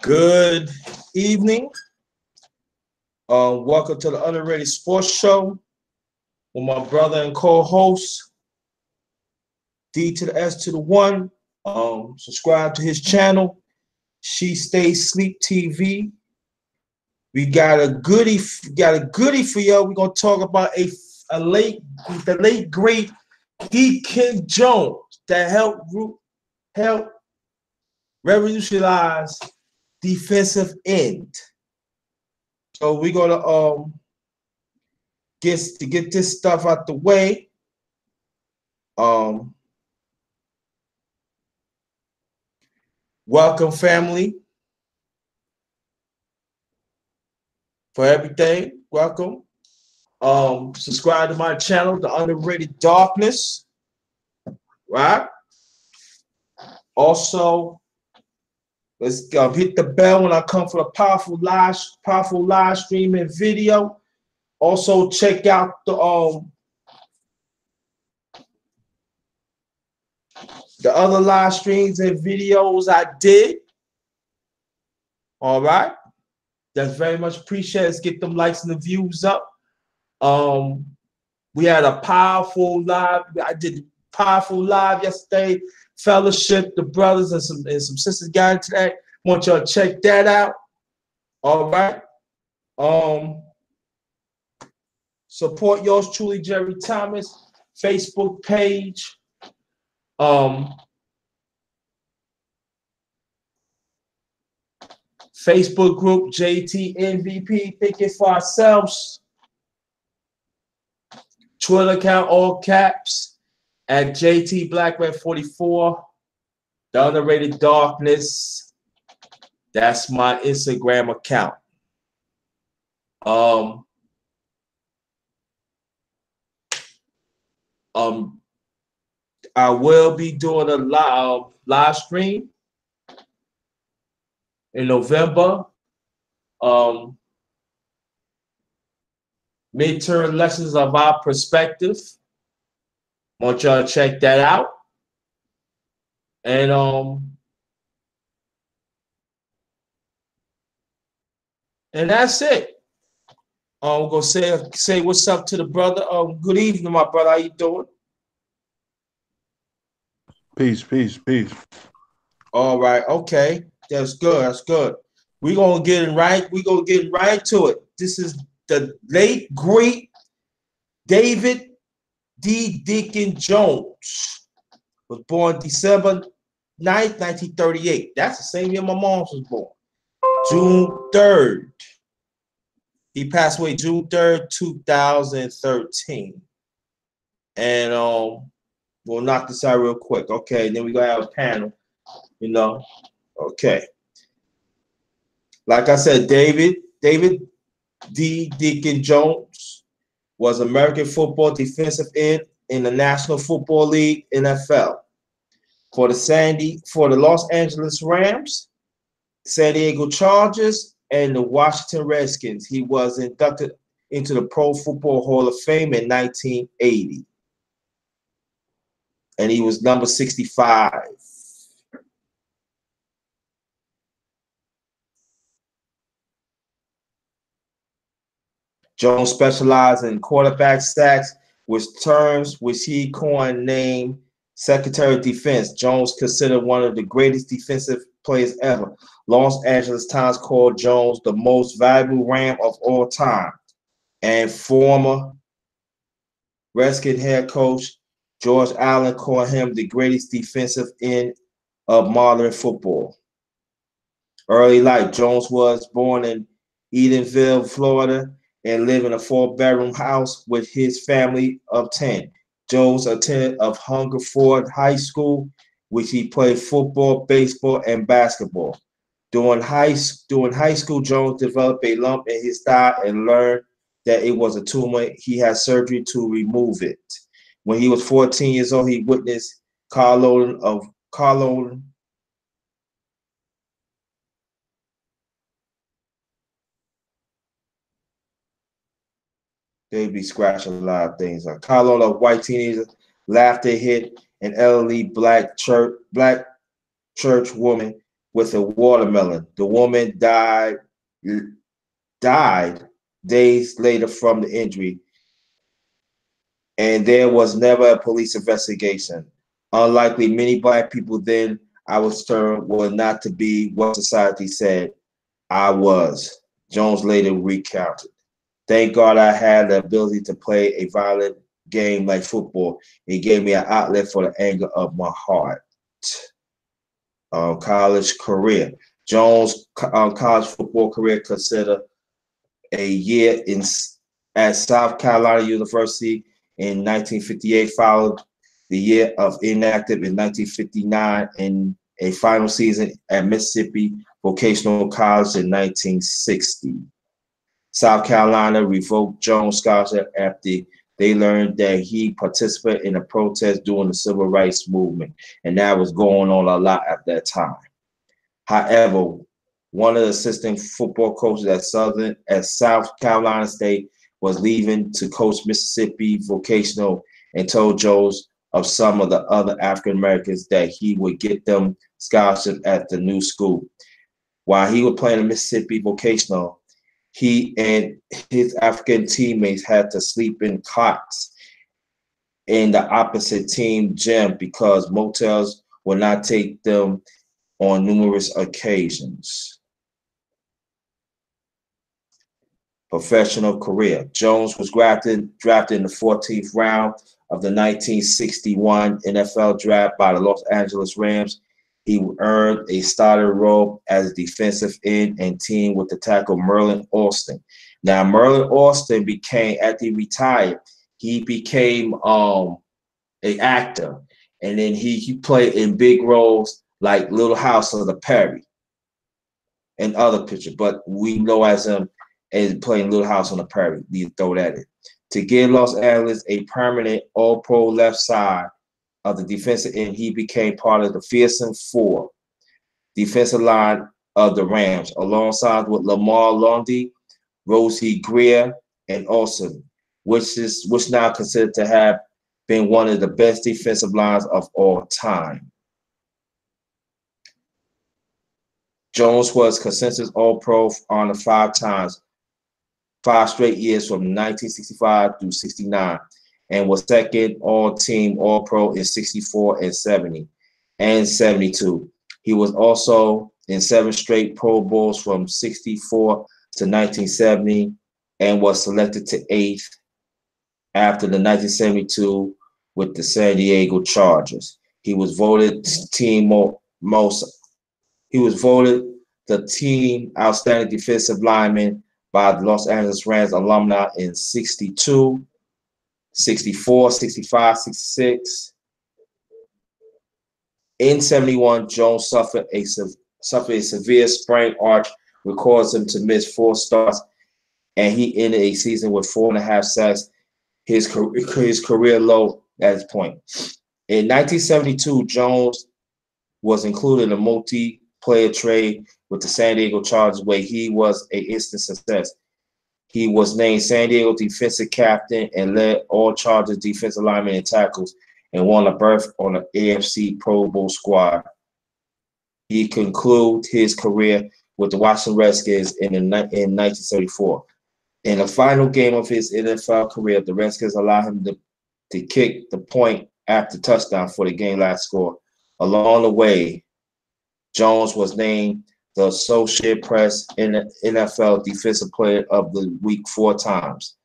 Good evening. Welcome to the Underrated Sports Show with my brother and co-host D-to-the-S-to-the-1. Subscribe to his channel, She Stays Sleep TV. We got a goodie for y'all. We're gonna talk about the late great DEACON Jones that helped revolutionize defensive end. So we're gonna get this stuff out the way. Welcome, family, for everything. Welcome. Subscribe to my channel, The Underrated Darkness. Right. Also, let's hit the bell when I come for a powerful live streaming video. Also, check out the other live streams and videos I did. All right, that's very much appreciated. Let's get them likes and the views up. We had a powerful live. I did a powerful live yesterday. Fellowship, the brothers and some sisters got into that. Want y'all to check that out. All right. Support yours truly, Jerry Thomas. Facebook page. Facebook group JT MVP. Thinking for ourselves. Twitter account all caps. At JT Blackman 44, The Underrated Darkness. That's my Instagram account. I will be doing a live stream in November. Midterm lessons of our perspective. Want y'all to check that out. And that's it. I'm gonna say what's up to the brother. Good evening, my brother. How you doing? Peace. All right, okay. That's good. We're gonna get right to it. This is the late great David D. DEACON Jones. Was born December 9th, 1938. That's the same year my mom was born. June 3rd. He passed away June 3rd, 2013. And we'll knock this out real quick. Okay, then we're gonna have a panel, Okay. Like I said, David D. DEACON Jones was American football defensive end in the National Football League, NFL. For the Los Angeles Rams, San Diego Chargers, and the Washington Redskins. He was inducted into the Pro Football Hall of Fame in 1980. And he was number 65. Jones specialized in quarterback sacks, with terms which he coined named Secretary of Defense. Jones considered one of the greatest defensive players ever. Los Angeles Times called Jones the most valuable Ram of all time. And former Redskin head coach George Allen called him the greatest defensive end of modern football. Early life, Jones was born in Edenville, Florida, and lived in a 4-bedroom house with his family of 10. Jones attended Hungerford High School, which he played football, baseball, and basketball. During high school, Jones developed a lump in his thigh and learned that it was a tumor. He had surgery to remove it. When he was 14 years old, he witnessed car loading They'd be scratching a lot of things. A carload of white teenagers laughed. They hit an elderly black church woman with a watermelon. The woman died days later from the injury, and there was never a police investigation. Unlikely, many black people then I was told were not to be what society said I was. Jones later recounted. Thank God I had the ability to play a violent game like football. It gave me an outlet for the anger of my heart. College career. Jones' college football career considered a year at South Carolina University in 1958, followed the year of inactive in 1959, and a final season at Mississippi Vocational College in 1960. South Carolina revoked Jones' scholarship after they learned that he participated in a protest during the civil rights movement, and that was going on a lot at that time. However, one of the assistant football coaches at South Carolina State was leaving to coach Mississippi Vocational and told Jones of some of the other African Americans that he would get them scholarships at the new school. While he was playing at Mississippi Vocational, he and his African teammates had to sleep in cots in the opposite team gym because motels would not take them on numerous occasions. Professional career. Jones was drafted in the 14th round of the 1961 NFL draft by the Los Angeles Rams. He earned a starter role as a defensive end and teamed with the tackle Merlin Alston. Now, Merlin Alston became, after he retired, he became an actor. And then he played in big roles like Little House on the Prairie and other pictures. But we know as him as playing Little House on the Prairie. You throw that in. To give Los Angeles a permanent all-pro left side of the defensive end, he became part of the fearsome four defensive line of the Rams, alongside with Lamar Lundy, Rosie Greer, and Olsen, which now considered to have been one of the best defensive lines of all time. Jones was consensus All-Pro honor 5 times, 5 straight years from 1965 through 69, and was second all-team All-Pro in 64 and 70 and 72. He was also in 7 straight Pro Bowls from 64 to 1970 and was selected to 8th after the 1972 with the San Diego Chargers. He was voted the team outstanding defensive lineman by the Los Angeles Rams alumni in 62, 64, 65, 66. In 71, Jones suffered a severe sprained arch, which caused him to miss 4 starts, and he ended a season with 4.5 sacks, his career low at this point. In 1972, Jones was included in a multi-player trade with the San Diego Chargers, where he was an instant success. He was named San Diego defensive captain and led all Chargers defensive linemen and tackles and won a berth on the AFC Pro Bowl squad. He concluded his career with the Washington Redskins in 1974. In the final game of his NFL career, the Redskins allowed him to kick the point after touchdown for the game last score. Along the way, Jones was named the Associated Press NFL Defensive Player of the Week 4 times.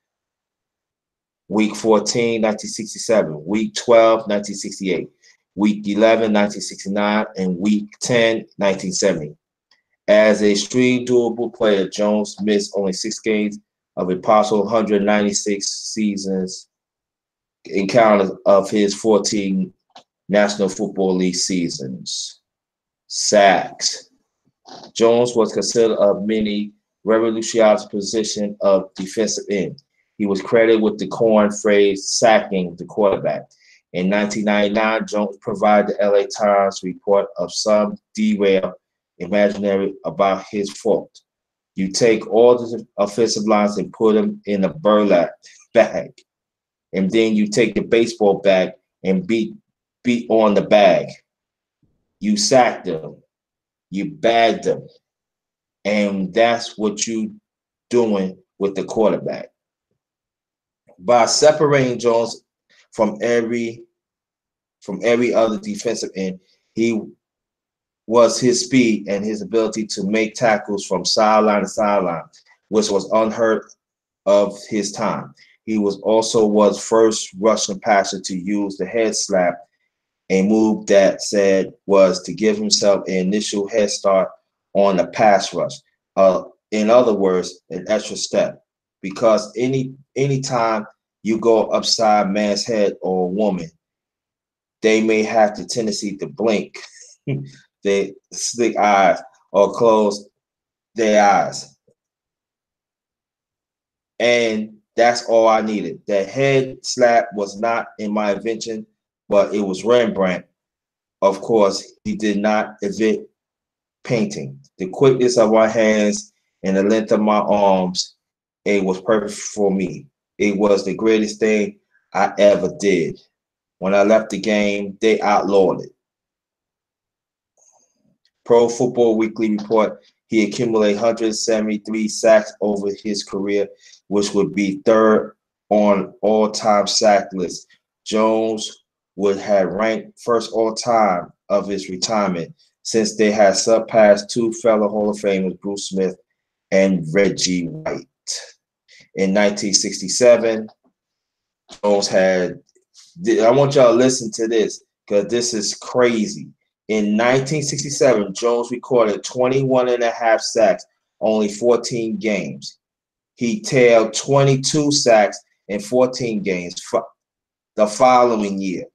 Week 14, 1967, Week 12, 1968, Week 11, 1969, and Week 10, 1970. As a street doable player, Jones missed only 6 games of a possible 196 seasons encounters of his 14 National Football League seasons. Sacks. Jones was considered a mini revolutionized position of defensive end. He was credited with the coin phrase sacking the quarterback. In 1999, Jones provided the LA Times report of some derail imaginary about his fault. You take all the offensive lines and put them in a burlap bag, and then you take the baseball bat and beat on the bag. You sack them. You bagged them. And that's what you doing with the quarterback. By separating Jones from every other defensive end, he was his speed and his ability to make tackles from sideline to sideline, which was unheard of his time. He was first Russian passer to use the head slap, a move that said was to give himself an initial head start on the pass rush. In other words, an extra step. Because anytime you go upside man's head or a woman, they may have the tendency to blink, they slick eyes, or close their eyes. And that's all I needed. That head slap was not in my invention, but it was Rembrandt. Of course, he did not invent painting. The quickness of my hands and the length of my arms, it was perfect for me. It was the greatest thing I ever did. When I left the game, they outlawed it. Pro Football Weekly report, he accumulated 173 sacks over his career, which would be third on all-time sack list. Jones would have ranked first all-time of his retirement, since they had surpassed two fellow Hall of Famers, Bruce Smith and Reggie White. In 1967, Jones had, I want y'all to listen to this because this is crazy. In 1967, Jones recorded 21 and a half sacks, only 14 games. He tailed 22 sacks in 14 games the following year.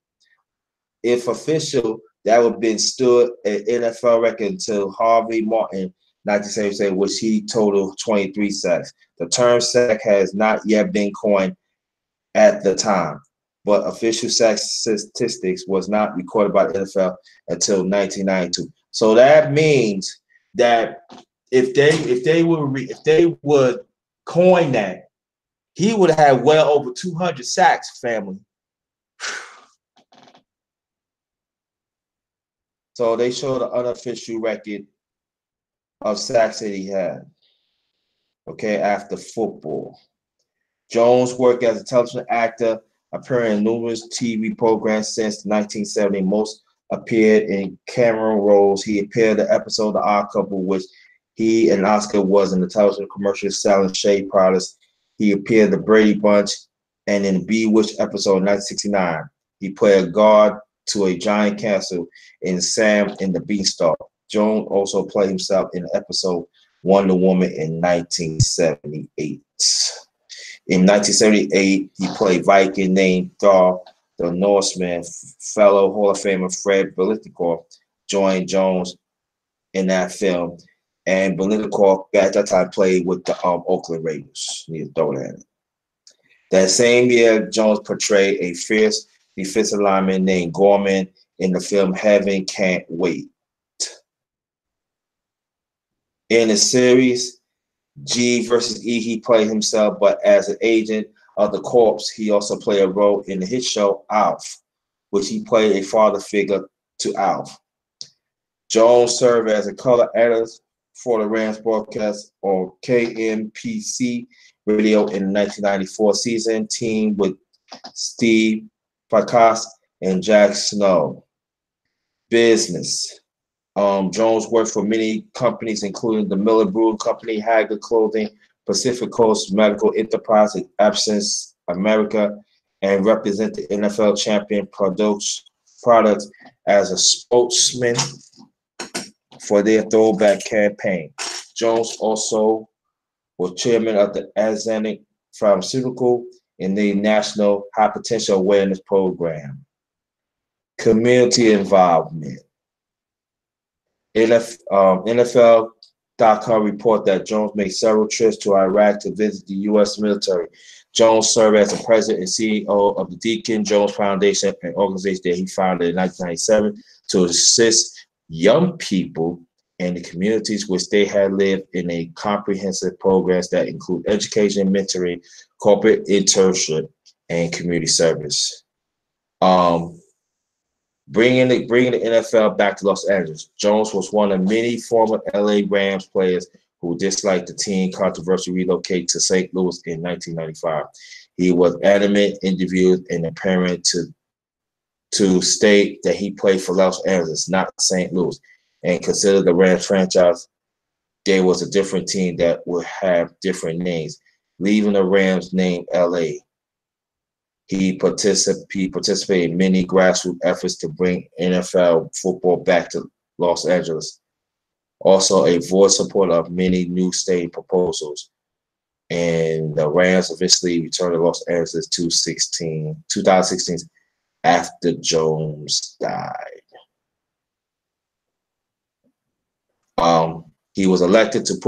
If official, that would have been stood at NFL record until Harvey Martin, 1977, which he totaled 23 sacks. The term sack has not yet been coined at the time, but official sack statistics was not recorded by the NFL until 1992. So that means that if they would coin that, he would have well over 200 sacks, family. So they show the unofficial record of sacks that he had. Okay, after football. Jones worked as a television actor, appearing in numerous TV programs since 1970. Most appeared in camera roles. He appeared in the episode of The Odd Couple, which he and Oscar was in the television commercial selling shea products. He appeared in The Brady Bunch and in the Bewitched episode in 1969. He played a guard to a giant castle in Sam and the Beanstalk. Jones also played himself in the episode Wonder Woman in 1978. In 1978, he played Viking named Thor the Norseman. Fellow Hall of Famer Fred Biletnikoff joined Jones in that film, and Biletnikoff at that time played with the Oakland Raiders. Need to throw that in. That same year, Jones portrayed a fierce defensive lineman named Gorman in the film Heaven Can't Wait. In the series G versus E, he played himself, but as an agent of the corps, he also played a role in the hit show Alf, which he played a father figure to Alf. Jones served as a color editor for the Rams broadcast on KMPC radio in the 1994 season, teamed with Steve Farkas and Jack Snow. Business. Jones worked for many companies, including the Miller Brewing Company, Hager Clothing, Pacific Coast Medical Enterprise, Absence America, and represented NFL champion products as a spokesman for their throwback campaign. Jones also was chairman of the Azenic Pharmaceutical in the National Hypertension Awareness Program. Community involvement. NFL.com report that Jones made several trips to Iraq to visit the U.S. military. Jones served as the president and CEO of the Deacon Jones Foundation, an organization that he founded in 1997 to assist young people in the communities which they had lived in a comprehensive programs that include education, mentoring, corporate internship, and community service. Bringing the NFL back to Los Angeles. Jones was one of many former LA Rams players who disliked the team controversially relocate to St. Louis in 1995. He was adamant in interviews and apparent to state that he played for Los Angeles, not St. Louis, and considered the Rams franchise there was a different team that would have different names, leaving the Rams name LA. He participated in many grassroots efforts to bring NFL football back to Los Angeles. Also, a voice supporter of many new stadium proposals. And the Rams eventually returned to Los Angeles 2016 after Jones died. He was elected to the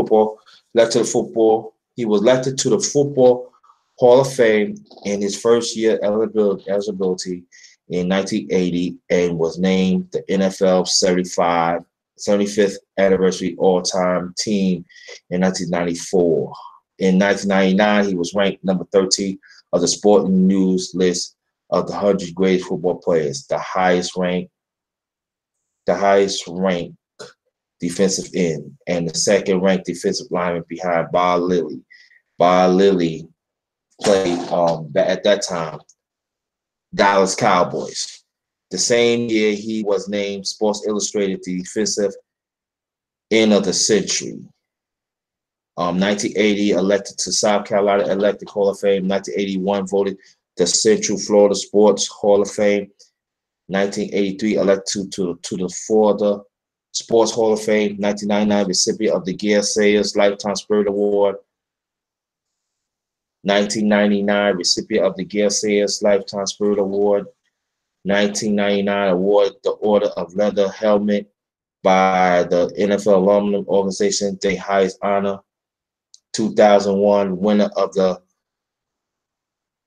Football Hall of Fame in his first year eligibility in 1980 and was named the NFL 75th anniversary all-time team in 1994. In 1999, he was ranked number 13 of the Sporting News list of the 100 greatest football players, the highest ranked defensive end, and the second ranked defensive lineman behind Bob Lilly. Bob Lilly played at that time Dallas Cowboys. The same year, he was named Sports Illustrated Defensive End of the Century. 1980, elected to South Carolina Electric Hall of Fame. 1981, voted the Central Florida Sports Hall of Fame. 1983, elected to the Florida Sports Hall of Fame. 1999, recipient of the Gale Sayers Lifetime Spirit Award. 1999, recipient of the Gale Sayers Lifetime Spirit Award. 1999, awarded the Order of Leather Helmet by the NFL Alumni Organization, their highest honor. 2001, winner of the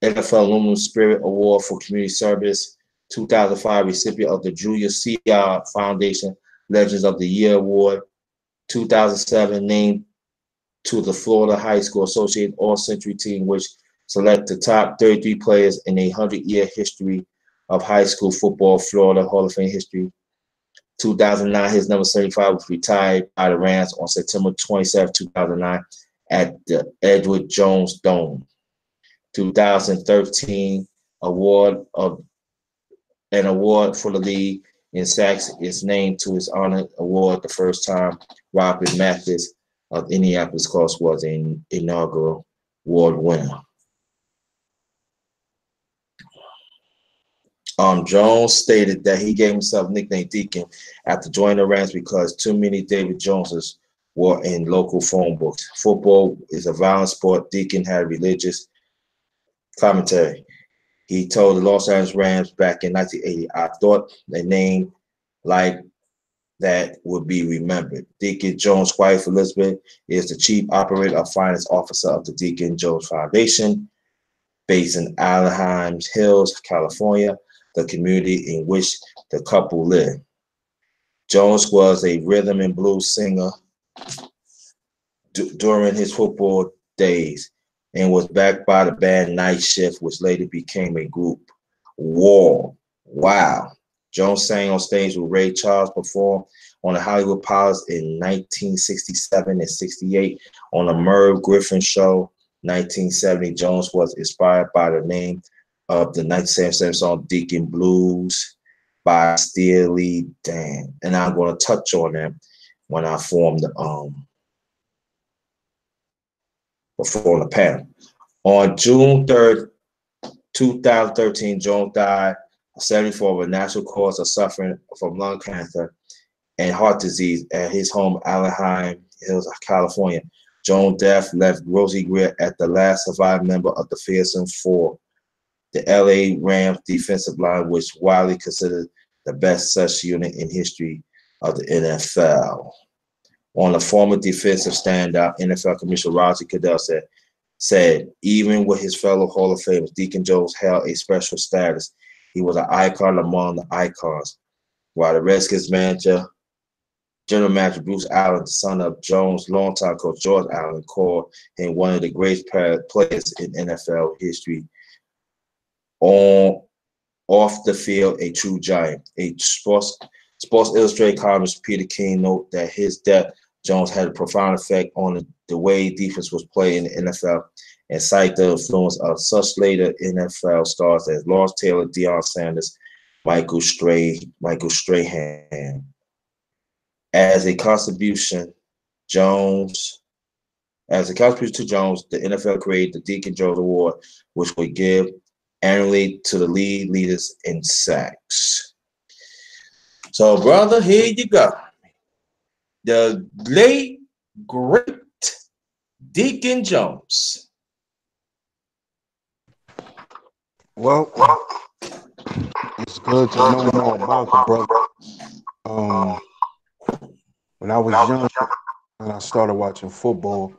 NFL Alumni Spirit Award for Community Service. 2005, recipient of the Julius C.R. Foundation Legends of the Year Award. 2007, named to the Florida High School Associated All-Century Team, which select the top 33 players in a 100-year history of high school football, Florida Hall of Fame history. 2009, his number 75 was retired by the Rams on September 27, 2009 at the Edward Jones Dome. 2013, an award for the league in sacks is named to his honor award the first time Robert Mathis of Indianapolis Colts was an inaugural award winner. Jones stated that he gave himself the nickname Deacon after joining the Rams because too many David Joneses were in local phone books. Football is a violent sport. Deacon had religious commentary. He told the Los Angeles Rams back in 1980, I thought a name like that would be remembered. Deacon Jones' wife, Elizabeth, is the chief operator of finance officer of the Deacon Jones Foundation, based in Anaheim Hills, California, the community in which the couple lived. Jones was a rhythm and blues singer during his football days and was backed by the band Night Shift, which later became a group. Wow. Jones sang on stage with Ray Charles, performed on the Hollywood Palace in 1967 and 68 on the Merv Griffin Show. 1970, Jones was inspired by the name of the 1977 song Deacon Blues by Steely Dan. And I'm going to touch on that when I form the panel. On June 3rd, 2013, Jones died at 74 of a natural cause of suffering from lung cancer and heart disease at his home, Anaheim Hills, California. Jones' death left Rosie Greer as the last surviving member of the fearsome four, the LA Rams defensive line, which widely considered the best such unit in history of the NFL. On the former defensive standout, NFL Commissioner Roger Goodell said, even with his fellow Hall of Famers, Deacon Jones held a special status. He was an icon among the icons. While the Redskins general manager Bruce Allen, the son of Jones' longtime coach George Allen, called him one of the greatest players in NFL history. On off the field, a true giant. A Sports Illustrated columnist Peter King noted that his death, Jones, had a profound effect on the way defense was played in the NFL, and cite the influence of such later NFL stars as Lawrence Taylor, Deion Sanders, Michael Strahan. As a contribution to Jones, the NFL created the Deacon Jones Award, which would give annually to the league leaders in sacks. So, brother, here you go. The late, great Deacon Jones. Well, it's good to know more about the brother. When I was young and I started watching football,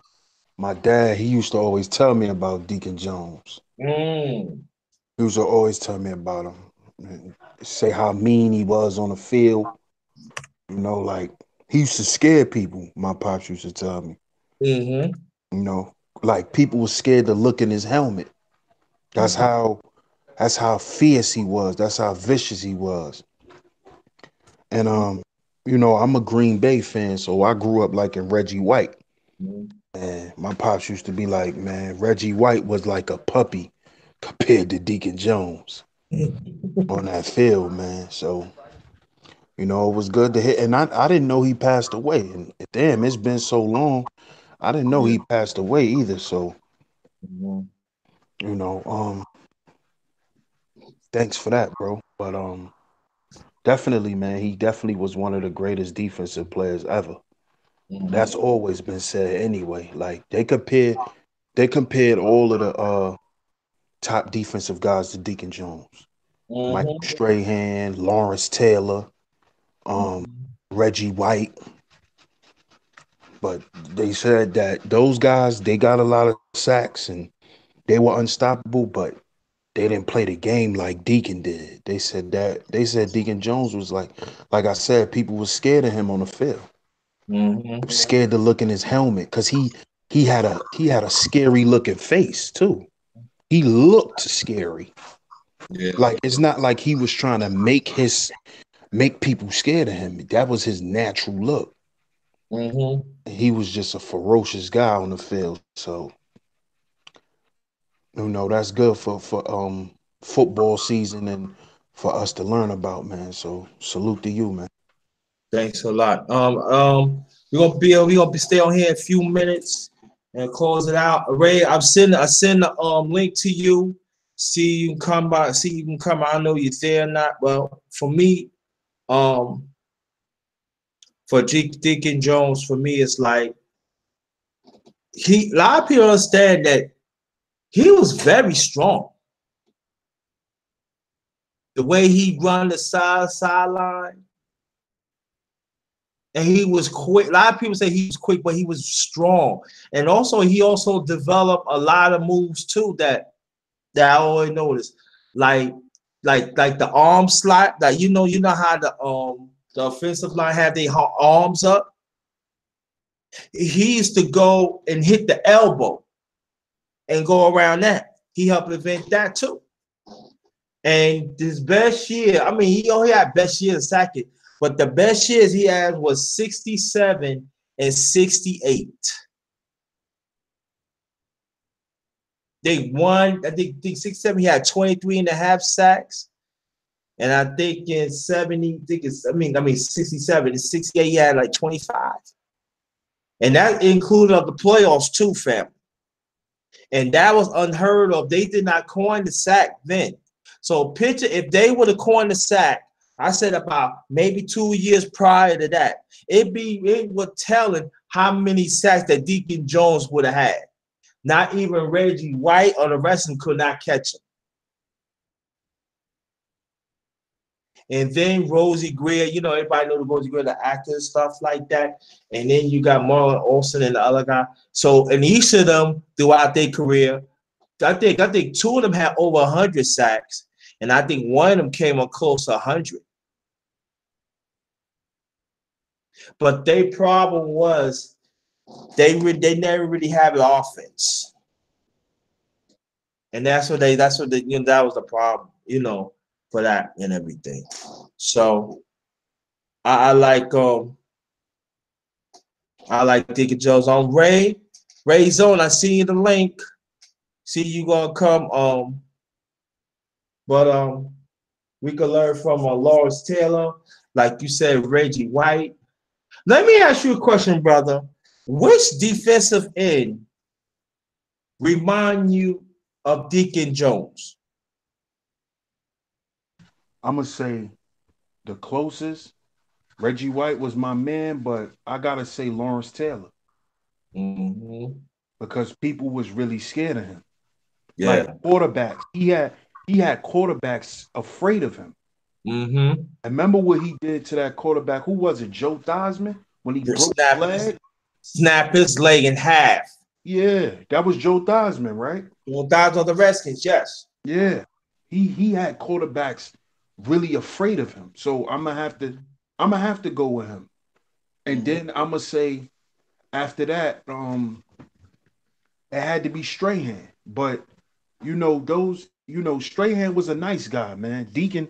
my dad, he used to always tell me about Deacon Jones. Mm. He used to always tell me about him. Say how mean he was on the field. You know, like he used to scare people. My pops used to tell me. Mm-hmm. You know, like people were scared to look in his helmet. That's how fierce he was. That's how vicious he was. And you know, I'm a Green Bay fan, so I grew up liking Reggie White. And my pops used to be like, man, Reggie White was like a puppy compared to Deacon Jones on that field, man. So, you know, it was good to hit. And I didn't know he passed away. And damn, it's been so long. I didn't know he passed away either. So, you know, thanks for that, bro. But definitely, man, he definitely was one of the greatest defensive players ever. That's always been said anyway. Like they compared all of the top defensive guys to Deacon Jones. Michael Strahan, Lawrence Taylor, um, Reggie White. But they said that those guys, they got a lot of sacks and they were unstoppable, but they didn't play the game like Deacon did. They said Deacon Jones was like I said, people were scared of him on the field. Scared to look in his helmet because he had a scary looking face too. He looked scary. Yeah. Like it's not like he was trying to make people scared of him. That was his natural look. He was just a ferocious guy on the field. So you know that's good for football season and for us to learn about, man. So salute to you, man. Thanks a lot. We're gonna stay on here a few minutes and close it out. Ray, I send the link to you. See you can come by. See you can come. I don't know you're there or not. Well, for me, for Deacon Jones, for me, it's like a lot of people understand that he was very strong. The way he run the sideline. And he was quick. A lot of people say he was quick, but he was strong. And also, he also developed a lot of moves too that I always noticed, like the arm slot. That you know how the offensive line have their arms up. He used to go and hit the elbow and go around that. He helped prevent that too. And his best year, I mean, he only had best year in second, but the best years he had was 67 and 68. They won, I think 67, he had 23 and a half sacks. And I think in 70, I mean 67 and 68, he had like 25. And that included the playoffs too, family. And that was unheard of. They did not coin the sack then. So picture if they would have coined the sack, I said about maybe 2 years prior to that, it was telling how many sacks that Deacon Jones would have had. Not even Reggie White or the rest of them could not catch him. And then Rosie Greer, you know, everybody know the Rosie Greer, the actor and stuff like that. And then you got Marlon Olsen and the other guy. So, and each of them throughout their career, I think two of them had over 100 sacks, and I think one of them came on close to 100. But their problem was they never really have an offense, and that was the problem, you know. for that and everything. So I like Deacon Jones on Ray Zone. I see you the link. See you gonna come. But we could learn from Lawrence Taylor, like you said, Reggie White. Let me ask you a question, brother. Which defensive end remind you of Deacon Jones? I'm gonna say the closest. Reggie White was my man, but I gotta say Lawrence Taylor Mm-hmm. because people was really scared of him. Yeah. Like quarterbacks, he had quarterbacks afraid of him. Mm-hmm. And remember what he did to that quarterback? Who was it? Joe Theismann when he broke his leg. Snap his leg in half. Yeah, that was Joe Theismann, right? Joe Theismann on the Redskins, yes. Yeah, he had quarterbacks really afraid of him. So I'm gonna have to go with him. And then I'm gonna say after that, it had to be Strahan. But Strahan was a nice guy, man. Deacon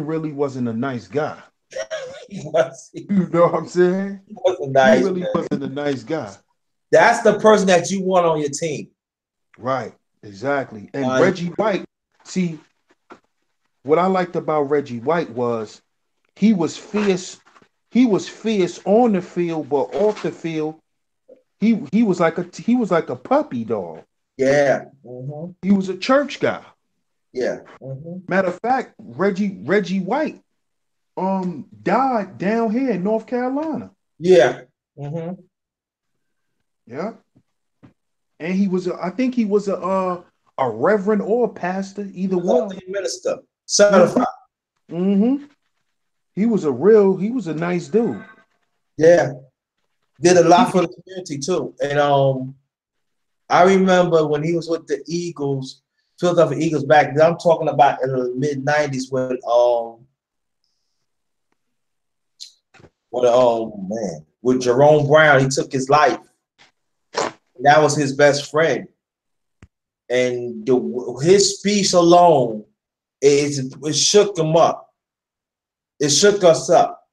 really wasn't a nice guy. He was. You know what I'm saying? He wasn't He nice, really man. wasn't a nice guy. That's the person that you want on your team. Right, exactly. And Reggie White, see, what I liked about Reggie White was he was fierce. He was fierce on the field, but off the field, he was like a puppy dog. Yeah. Mm-hmm. He was a church guy. Yeah. Mm-hmm. Matter of fact, Reggie White died down here in North Carolina. Yeah. Mm-hmm. Yeah. And I think he was a reverend or a pastor, either one. Minister, certified. Mm-hmm. He was a nice dude. Yeah. Did a lot for the community too. And I remember when he was with the Eagles, Philadelphia Eagles back then. I'm talking about in the mid-90s with Jerome Brown, he took his life. That was his best friend. And his speech alone, it shook him up. It shook us up.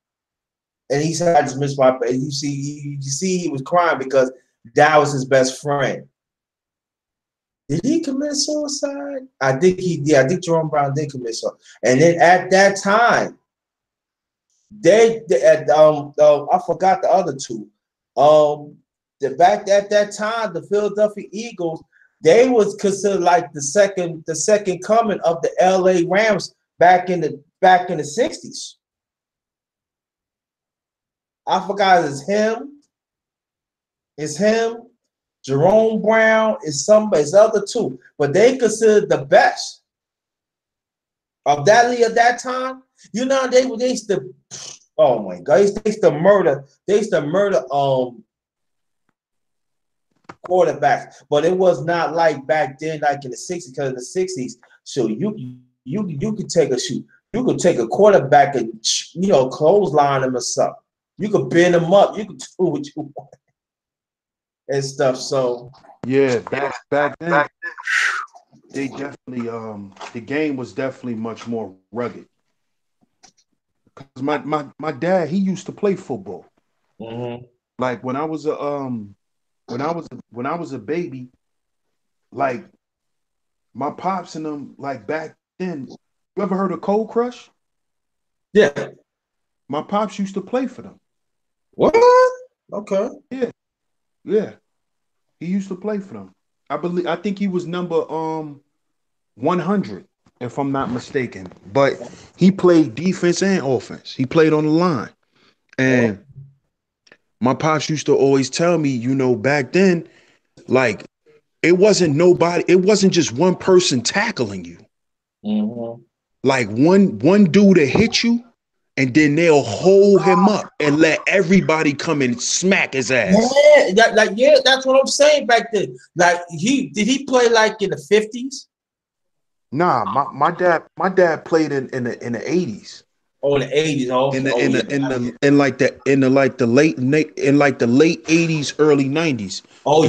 And he said, I just missed my face. You see he was crying because that was his best friend. Did he commit suicide? I think Jerome Brown did commit suicide. And then at that time, I forgot the other two. Back at that time, the Philadelphia Eagles, they was considered like the second coming of the LA Rams back in the 60s. I forgot it's him, Jerome Brown, is somebody's other two, but they considered the best of that league at that time. You know, they used to, oh my God, they used to murder quarterbacks, but it was not like back then, like in the 60s, because in the 60s, so you could take a shoot, you could take a quarterback and clothesline him or something. You could bend him up, you could do what you want and stuff. So yeah, back then they definitely the game was definitely much more rugged. Cause my dad, he used to play football. Mm-hmm. Like when I was a baby, like my pops and them, like back then, you ever heard of Cold Crush? Yeah. My pops used to play for them. What? Okay. Yeah. He used to play for them. I think he was number 100, if I'm not mistaken. But he played defense and offense. He played on the line. And my pops used to always tell me, back then, like, it wasn't just one person tackling you. Mm-hmm. Like one dude to hit you, and then they'll hold him up and let everybody come and smack his ass. Yeah, that's what I'm saying back then. Like did he play like in the 50s? Nah, my dad played in the 80s. Oh, in the 80s. Oh, in the late 80s, early 90s. Oh,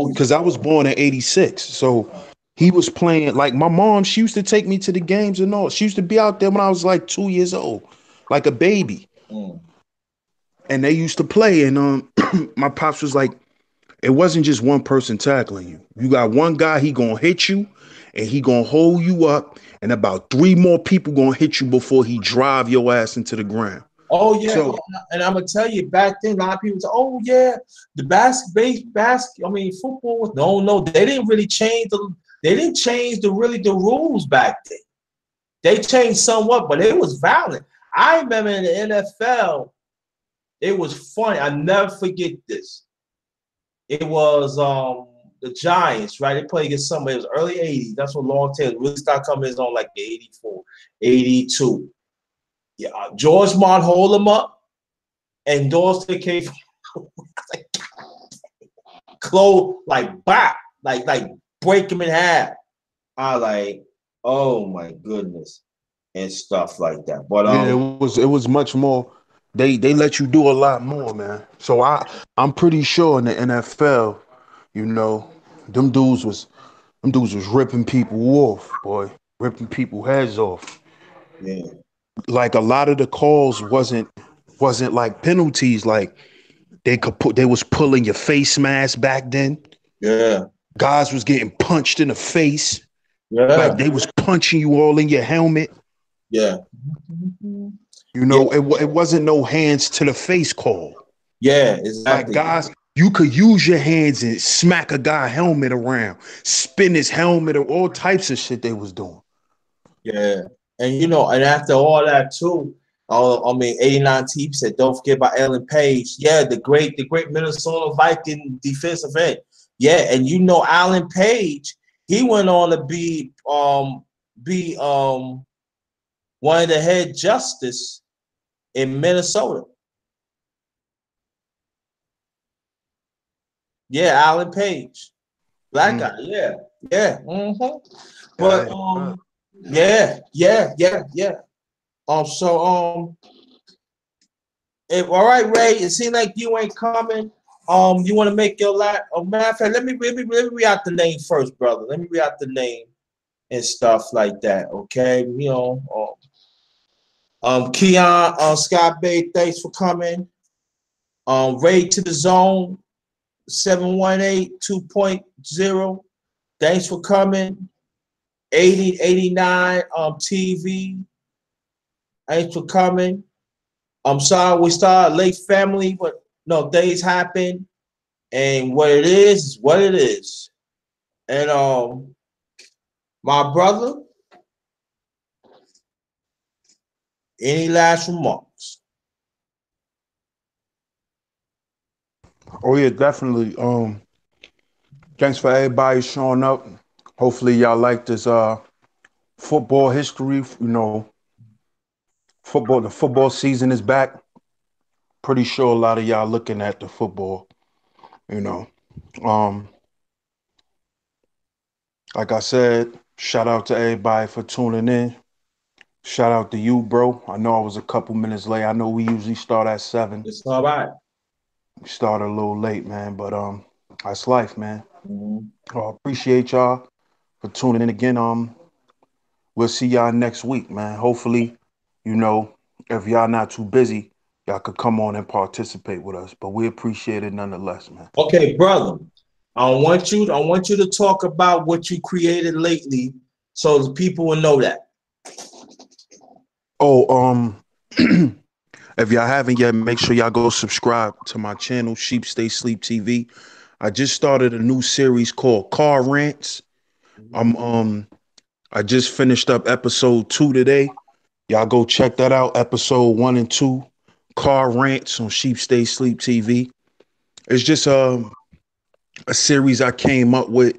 Because yeah. I was born in 86. So He was playing like my mom. She used to take me to the games and all. She used to be out there when I was like 2 years old, like a baby. Mm. And they used to play. And my pops was like, it wasn't just one person tackling you. You got one guy, he gonna hit you, and he gonna hold you up, and about three more people gonna hit you before he drive your ass into the ground. Oh yeah, So and I'm gonna tell you, back then a lot of people say, "Oh yeah, the I mean, football was no. They didn't really change the rules back then. They changed somewhat, but it was violent. I remember in the NFL, it was funny. I never forget this. It was the Giants, right? They played against somebody. It was early 80s. That's when long tails really started coming in on like the 84, 82. Yeah, George Mont hold him up, and Dawson came close like bop, like break him in half. I like, oh my goodness, and stuff like that. But yeah, it was much more. They let you do a lot more, man. So I'm pretty sure in the NFL, you know, them dudes was ripping people off, boy, ripping people heads off. yeah, Like a lot of the calls wasn't like penalties. Like they was pulling your face mask back then. yeah, Guys was getting punched in the face. yeah, Like they was punching you all in your helmet. yeah, You yeah, know, it wasn't no hands to the face call. yeah, Like exactly. guys, you could use your hands and smack a guy helmet around, spin his helmet, or all types of shit they was doing. Yeah, and and after all that too, I mean, 89 team said, don't forget about Ellen Page. Yeah, the great Minnesota Viking defensive end. Yeah, and Alan Page, he went on to be one of the head justice in Minnesota. Yeah, Alan Page, black Mm. guy. Yeah, yeah. But Yeah, yeah, yeah, yeah, yeah. So all right, Ray. It seems like you ain't coming. You want to make your lot? Oh, matter of fact, let me read out the name first, brother. Let me read out the name and stuff like that. Okay, Keon, Scott Bay, thanks for coming. Ray to the zone, 718 2.0. Thanks for coming. 8089 TV. Thanks for coming. I'm sorry we started late, family, but no, things happen. And what it is what it is. And my brother, any last remarks? oh yeah, definitely. Thanks for everybody showing up. Hopefully y'all like this football history. You know, the football season is back. Pretty sure a lot of y'all looking at the football, you know. Um, like I said, shout out to everybody for tuning in. Shout out to you, bro. I know I was a couple minutes late. I know we usually start at 7. It's all right. We started a little late, man, but that's life, man. Mhm. Appreciate y'all for tuning in again. We'll see y'all next week, man. Hopefully, you know, if y'all not too busy, y'all could come on and participate with us. But we appreciate it nonetheless, man. Okay, brother. I want you to talk about what you created lately so the people will know that. Oh, if y'all haven't yet, make sure y'all go subscribe to my channel, Sheep Stay Sleep TV. I just started a new series called Car Rants. I'm I just finished up episode 2 today. Y'all go check that out. Episode 1 and 2, Car Rants on Sheep Stay Sleep TV. It's just a series I came up with.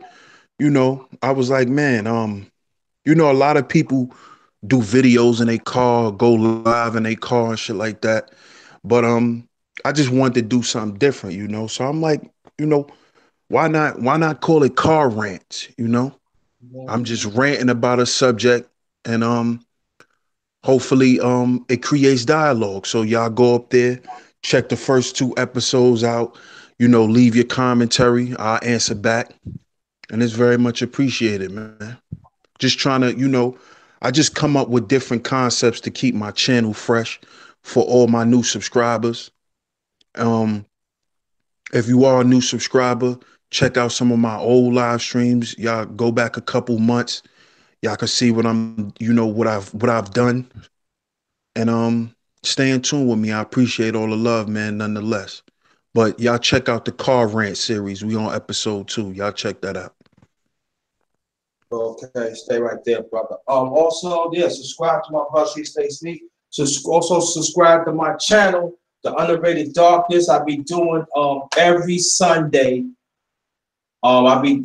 You know, I was like, man, a lot of people do videos in their car, go live in their car and shit like that. But I just wanted to do something different, you know. So I'm like, you know, why not call it car rants, you know? I'm just ranting about a subject and hopefully it creates dialogue. So y'all go up there, check the first 2 episodes out, you know, leave your commentary, I'll answer back. and it's very much appreciated, man. Just trying to, I just come up with different concepts to keep my channel fresh for all my new subscribers. Um, if you are a new subscriber, check out some of my old live streams. Y'all go back a couple months. Y'all can see what I'm, what I've done. And stay in tune with me. I appreciate all the love, man, nonetheless. But y'all check out the Car Rant series. We on episode 2. Y'all check that out. Okay, stay right there, brother. Also, yeah, subscribe to my brother. Stay sleep. So also subscribe to my channel, The Underrated Darkness. I be doing every Sunday. I be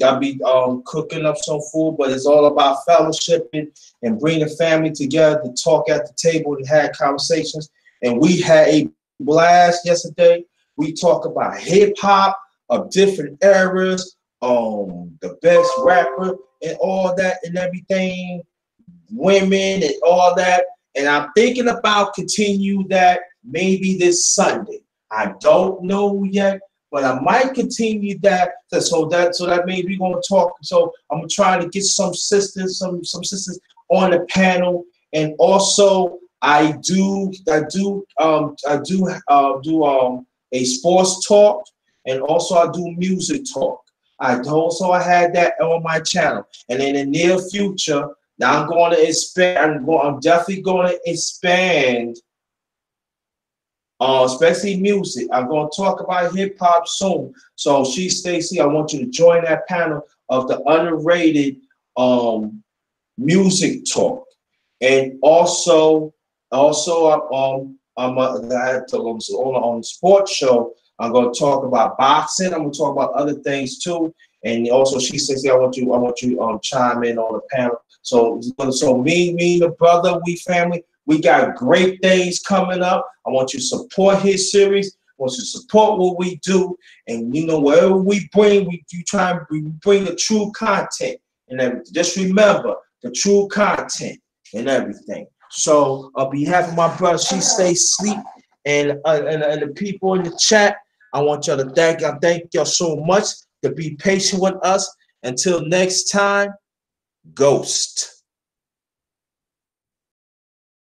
cooking up some food, but it's all about fellowshipping and bringing family together to talk at the table and have conversations. And we had a blast yesterday. We talk about hip hop of different eras, the best rapper and all that and everything, women and all that. And I'm thinking about continue that maybe this Sunday. I don't know yet, but I might continue that. So that means we're gonna talk. So I'm trying to get some sisters, some sisters on the panel, and also I do a sports talk, and also I do music talk. I had that on my channel, and in the near future, now I'm going to expand. I'm definitely going to expand. Especially music. I'm going to talk about hip hop soon. So, Stacy, I want you to join that panel of the Underrated music talk, and also on the sports show. I'm going to talk about boxing. I'm going to talk about other things too. And also, Stacy, I want you chime in on the panel. So me, the brother, we family. We got great things coming up. I want you to support his series. I want you to support what we do. And wherever we bring, we bring the true content and everything. Just remember the true content and everything. So on behalf of my brother, stay sleep, and the people in the chat, I want y'all to thank y'all so much to be patient with us. Until next time, Ghost.